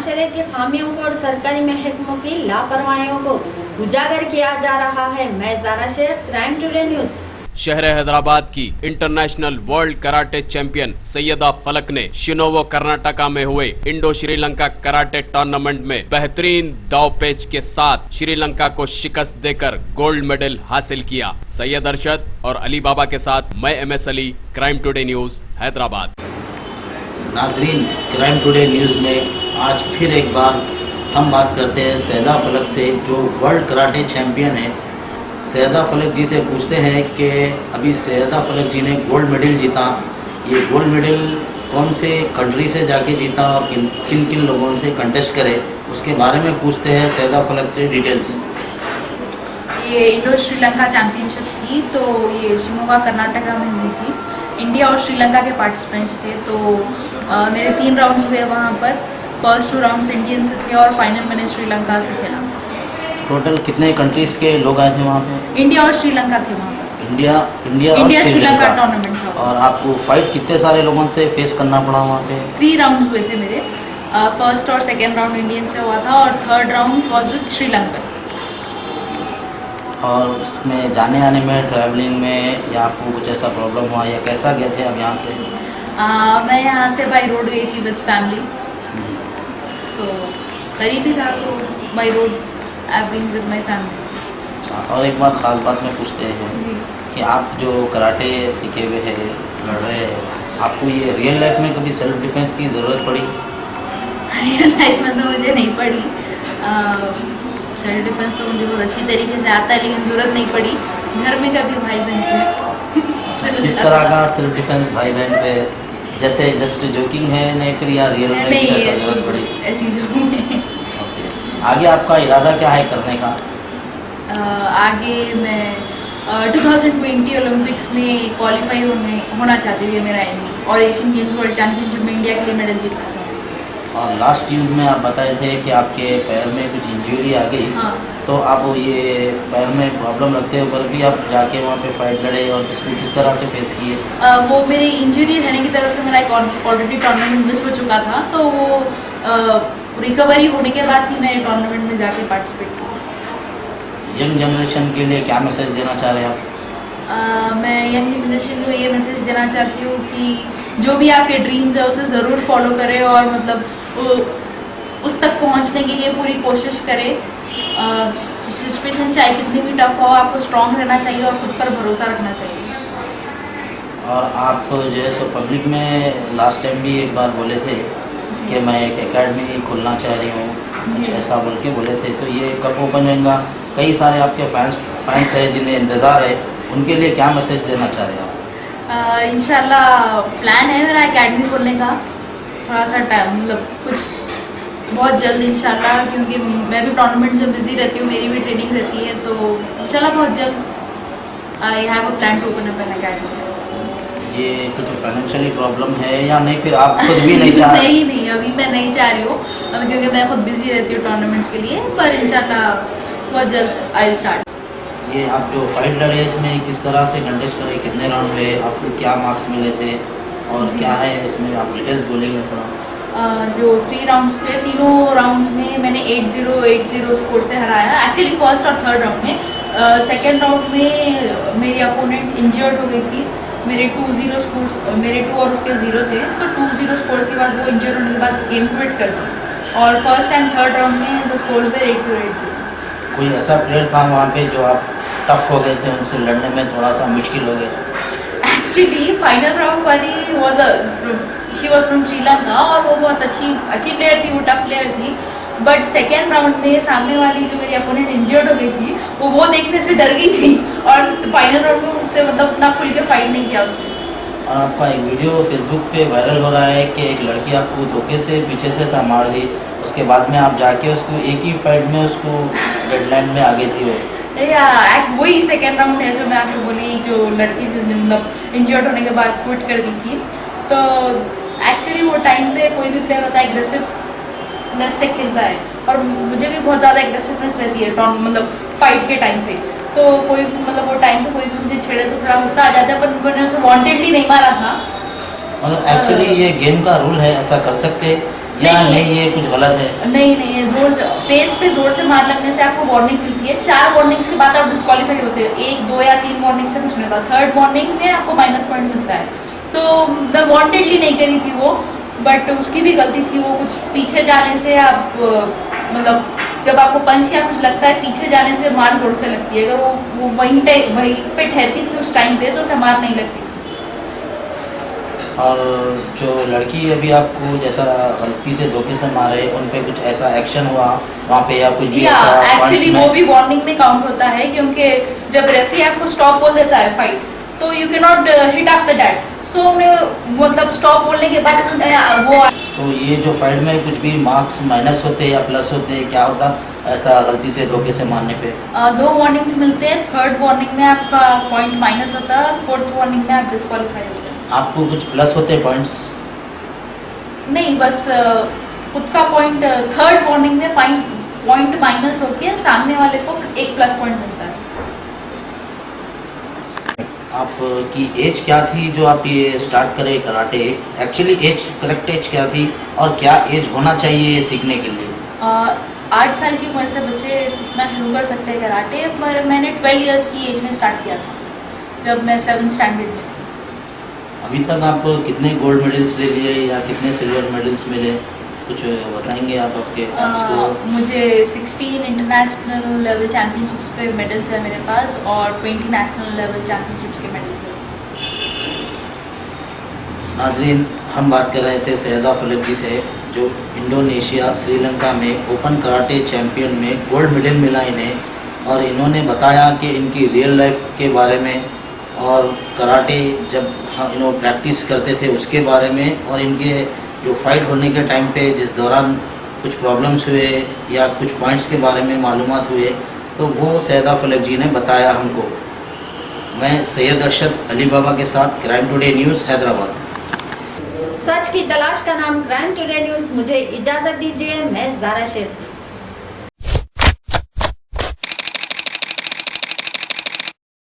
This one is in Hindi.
शरीय की खामियों को और सरकारी महकमों की लापरवाहियों को उजागर किया जा रहा है। मैं Zara Shaikh, crime today news. शहर हैदराबाद की international world karate champion Syeda Falak ने शिनोवो कर्नाटका में हुए इंडो श्रीलंका कराटे टूर्नामेंट में बेहतरीन दावपेच के साथ श्रीलंका को शिकस्त देकर गोल्ड मेडल हासिल किया। सैयद अरशद और अली बाबा के साथ मैं MS Ali, crime today news, Hyderabad. नाजरीन, क्राइम टुडे न्यूज़ में आज फिर एक बार हम बात करते हैं सैयदा फलक से, जो वर्ल्ड कराटे चैंपियन है। सैयदा फलक जी से पूछते हैं कि अभी सैयदा फलक जी ने गोल्ड मेडल जीता, ये गोल्ड मेडल कौन से कंट्री से जाके जीता और किन किन लोगों से कंटेस्ट करे, उसके बारे में पूछते हैं सैयदा फलक से डिटेल्स। ये इंडो श्रीलंका चैंपियनशिप थी, तो ये शिमोगा कर्नाटका में हुई थी। इंडिया और श्रीलंका के पार्टिसिपेंट्स थे, तो मेरे 3 राउंड्स हुए वहाँ पर। फर्स्ट 2 राउंड्स इंडियन से थे और फाइनल मैंने श्रीलंका से खेला। टोटल कितने कंट्रीज़ के लोग आए थे वहाँ पे? इंडिया और श्रीलंका थे वहाँ पर। इंडिया और श्रीलंका टूर्नामेंट था। और आपको फाइट कितने सारे लोगों से फेस करना पड़ा वहाँ पे? 3 राउंड्स हुए थे मेरे। फर्स्ट और सेकेंड राउंड इंडियन से हुआ था और third round was with Sri Lanka. और उसमें जाने आने में, ट्रैवलिंग में, या आपको कुछ ऐसा प्रॉब्लम हुआ या कैसा गए थे आप यहाँ से? मैं यहाँ से बाई रोड गई थी विद फैमिली, तो करीब ही था, तो by road I been with my family. और एक बात ख़ास बात में पूछते हैं जी कि आप जो कराटे सीखे हुए हैं, लड़ रहे हैं, आपको ये रियल लाइफ में कभी सेल्फ डिफेंस की ज़रूरत पड़ी? रियल लाइफ में तो मुझे नहीं पड़ी। सेल्फ डिफेंस तो मुझे बहुत अच्छी तरीके से आता है, लेकिन ज़रूरत नहीं पड़ी। घर में कभी भाई बहन पे किस तरह का सेल्फ डिफेंस भाई बहन पे? जैसे जस्ट जोकिंग है, नहीं फिर या रियल लाइफ में ऐसा ज़रूरत पड़ी? ऐसी जोकिंग है। आगे आपका इरादा क्या है करने का? आगे मैं 2020 ओलंपिक्स में क्वालिफाई होना चाहती हूँ, ये मेरा एम है। और एशियन गेम्स वर्ल्ड चैंपियनशिप में इंडिया के लिए मेडल जीतना चाहती हूँ। और लास्ट न्यूज़ में आप बताए थे कि आपके पैर में कुछ इंजरी आ गई। हाँ। तो आप ये पैर में प्रॉब्लम रखते हुए भी आप जाके वहाँ पे फाइट लड़े और इसको किस तरह से फेस किए? वो मेरी इंजरी रहने की तरफ से मेरा एक ऑलरेडी टूर्नामेंट मिस हो चुका था, तो वो रिकवरी होने के बाद ही मैं टूर्नामेंट में जाके पार्टिसिपेट की। यंग जनरेशन के लिए क्या मैसेज देना चाह रहे हैं आप? मैं यंग जनरेशन को ये मैसेज देना चाहती हूँ कि जो भी आपके ड्रीम्स है उसे ज़रूर फॉलो करें, और मतलब उस तक पहुँचने के लिए पूरी कोशिश करें। सिचुएशन चाहे कितनी भी टफ हो, आपको स्ट्रॉन्ग रहना चाहिए और खुद पर भरोसा रखना चाहिए। और आप जो है सो पब्लिक में लास्ट टाइम भी एक बार बोले थे कि मैं एक एकेडमी खोलना चाह रही हूँ, कुछ ऐसा बोल के बोले थे, तो ये कब ओपन होगा? कई सारे आपके फैंस हैं जिन्हें इंतज़ार है, उनके लिए क्या मैसेज देना चाह रहे हैं आप? इंशाल्लाह प्लान है मेरा एकेडमी खोलने का, थोड़ा सा टाइम, मतलब कुछ बहुत जल्द इंशाल्लाह, क्योंकि मैं भी टूर्नामेंट्स में बिजी रहती हूँ, मेरी भी ट्रेनिंग रहती है, तो इंशाल्लाह बहुत जल्द I have a plan to open up an academy. ये कुछ फाइनेंशियली प्रॉब्लम है या नहीं, फिर आप खुद भी नहीं चाह रहे? नहीं, अभी मैं नहीं चाह रही हूँ, क्योंकि मैं खुद बिजी रहती हूँ टूर्नामेंट्स के लिए, पर इंशाल्लाह बहुत जल्द आई स्टार्ट। ये आप जो फाइट लड़े इसमें किस तरह से कंटेस्ट करे, कितने राउंड हुए, आपको क्या मार्क्स मिले थे और क्या है इसमें, आप डिटेल्स बोलेंगे थोड़ा? जो 3 राउंड्स थे, तीनों राउंड्स में मैंने 8-0 स्कोर से हराया। एक्चुअली फर्स्ट और थर्ड राउंड में। सेकेंड राउंड में मेरी अपोनेंट इंजर्ड हो गई थी। मेरे 2-0 स्कोर्स, मेरे 2 और उसके 0 थे, तो 2-0 स्कोर्स के बाद वो इंजर्ड होने के बाद गेम क्विट कर दी, और फर्स्ट एंड थर्ड राउंड में द स्कोर्स थे 8-0। कोई ऐसा प्लेयर था वहाँ पे जो आप टफ हो गए थे, उनसे लड़ने में थोड़ा सा मुश्किल हो गया? एक्चुअली फाइनल राउंड वाली शी वॉज फ्रॉम श्रीलंका, और वो बहुत अच्छी प्लेयर थी, वो टफ प्लेयर थी। बट सेकेंड राउंड में सामने वाली जो मेरी अपोनेंट इंजर्ड हो गई थी, वो देखने से डर गई थी, और फाइनल राउंड में उससे मतलब उतना खुल के फाइट नहीं किया उसने। और आपका एक वीडियो फेसबुक पे वायरल हो रहा है कि एक लड़की आपको धोखे से पीछे से सा मार दी, उसके बाद में आप जाके उसको एक ही फाइट में उसको डेडलाइन में आ गई थी वो। वही सेकेंड राउंड है जो मैं आपको बोली, जो लड़की मतलब इंजर्ड होने के बाद क्विट कर दी थी। तो एक्चुअली वो टाइम पे कोई भी प्लेयर होता है एग्रेसिवनेस से खेलता है, और मुझे भी बहुत ज़्यादा एग्रेसिवनेस रहती है मतलब फाइट के टाइम पे। तो कोई मतलब वो टाइम पे कोई भी मुझे छेड़े तो थोड़ा गुस्सा आ जाता है, पर मैंने उसे वांटेडली नहीं मारा था। मतलब एक्चुअली ये गेम का रूल है, ऐसा कर सकते, या नहीं। नहीं ये कुछ गलत है? नहीं नहीं, ये जोर से फेस पे जोर से मार लगने से आपको वार्निंग मिलती है। 4 वार्निंग्स के बाद आप डिस्क्वालीफाई होते हो। 1, 2 या 3 वार्निंग से कुछ नहीं होता। 3rd वार्निंग में आपको माइनस पॉइंट मिलता है। सो मैं वांटेडली नहीं करी थी वो, बट उसकी भी गलती थी। वो कुछ पीछे जाने से आप मतलब जब आपको पंच या कुछ लगता है पीछे जाने से मार जोर से लगती है। अगर वो वहीं पे ठहरती थी उस टाइम पे तो उसे मार नहीं लगती। और जो लड़की अभी आपको जैसा गलती से धोखे से मारे, उन पे कुछ ऐसा एक्शन हुआ वहाँ पे या कुछ भी या ऐसा एक्चुअली points वो में? भी वार्निंग में काउंट होता है, क्योंकि जब रेफरी आपको स्टॉप बोल देता है फाइट, तो you can not hit after that. So उन्हें मतलब स्टॉप बोलने के बाद वो तो ये जो फाइट में कुछ भी मार्क्स माइनस होते हैं या प्लस होते हैं, क्या होता ऐसा गलती से धोखे से मारने पे? 2 वार्निंग्स मिलते हैं। 3rd वार्निंग में आपका पॉइंट माइनस होता है। 4th वार्निंग में आप डिस्क्वालीफाई होते हैं। आपको कुछ प्लस होते हैं पॉइंट्स? नहीं, बस खुद का पॉइंट 3rd वार्निंग में पॉइंट माइनस होके सामने वाले को 1 प्लस पॉइंट मिलता है। आपकी एज क्या थी जो आप ये स्टार्ट करे karate? Actually age, correct age क्या थी और क्या एज होना चाहिए ये सीखने के लिए? 8 साल की उम्र से बच्चे सीखना शुरू कर सकते हैं कराटे, पर मैंने 12 इयर्स की एज में स्टार्ट किया था, जब मैं 7th स्टैंडर्ड में। अभी तक आप कितने गोल्ड मेडल्स ले लिए या कितने सिल्वर मेडल्स मिले, कुछ बताएंगे आप आपके फैंस को? मुझे 16 इंटरनेशनल लेवल चैम्पियनशिप्स पे मेडल्स है मेरे पास, और 20 नेशनल लेवल चैम्पियनशिप्स के मेडल्स हैं। नाजरीन, हम बात कर रहे थे सैयदा फलक जी से, जो इंडोनेशिया श्रीलंका में ओपन कराटे चैंपियन में गोल्ड मेडल मिला इन्हें, और इन्होंने बताया कि इनकी रियल लाइफ के बारे में और कराटे जब इन्होंने प्रैक्टिस करते थे उसके बारे में, और इनके जो फाइट होने के टाइम पे जिस दौरान कुछ प्रॉब्लम्स हुए या कुछ पॉइंट्स के बारे में मालूमात हुए, तो वो सैयदा फलक जी ने बताया हमको। मैं सैयद अरशद अली बाबा के साथ क्राइम टुडे न्यूज़ हैदराबाद। सच की तलाश का नाम क्राइम टुडे न्यूज। मुझे इजाजत दीजिए, मैं ज़ारा शेख।